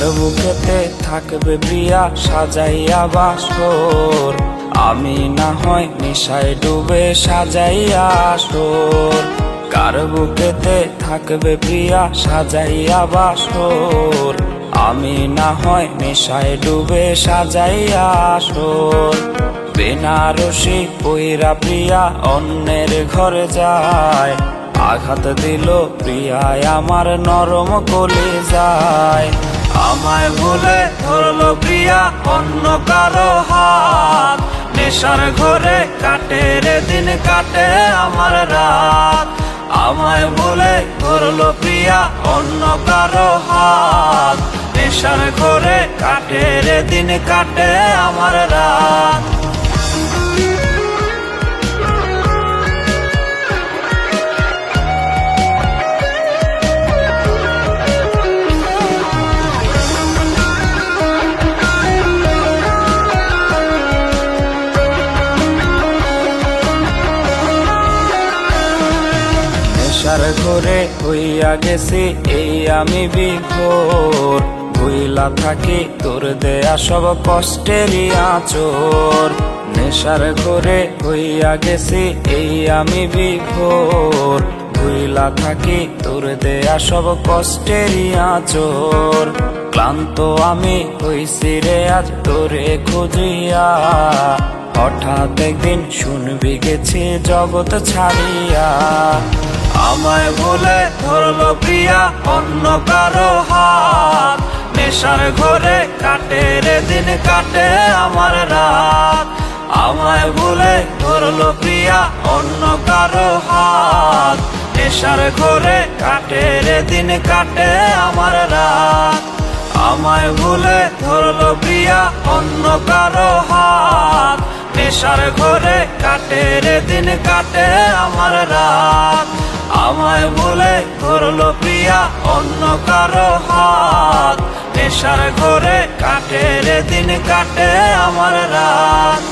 কার বুকেতে থাকবে প্রিয়া সাজাইয়া বাসর, আমি না হয় নেশায় ডুবে সাজাইয়া আসর। কার বুকেতে থাকবে প্রিয়া সাজাইয়া বাসর, আমি না হয় নেশায় ডুবে সাজাইয়া আসর। বেনারসি পইরা প্রিয়া অন্যের ঘরে যায়, আঘাত দিল প্রিয়ায় আমার নরম কলিজায়। আমায় ভুলে ধরলো প্রিয়া অন্য কারো হাত, নেশার ঘরে কাটে রে দিন কাটে আমার রাত। আমায় ভুলে ধরলো প্রিয়া অন্য কারো হাত, নেশার ঘরে কাটে রে দিন কাটে আমার রাত। নেশার ঘরে হইয়া গেছি এই আমি বিভোর, ভুইলা থাকি তোর দেয়া সব কষ্টেরই আঁচড়। নেশার ঘরে হইয়া গেছি এই আমি বিভোর, ভুইলা থাকি তোর দেয়া সব কষ্টেরই আঁচড়। ক্লান্ত আমি হইছি রে আজ তোরে খুঁজিয়া, হঠাৎ একদিন শুনবি গেছি জগৎ ছাড়িয়া। আমায় ভুলে ধরলো প্রিয়া অন্য কারো হাত, নেশার ঘরে কাটে রে দিন কাটে আমার রাত। আমায় ভুলে ধরলো প্রিয়া অন্য কারো হাত, নেশার ঘরে কাটে রে দিন কাটে আমার রাত। আমায় ভুলে ধরলো প্রিয়া অন্য কারো হাত, নেশার ঘরে কাটে রে দিন কাটে আমার রাত। আমায় ভুলে ধরলো প্রিয়া অন্য কারো হাত, নেশার ঘরে কাটে রে দিন কাটে আমার রাত।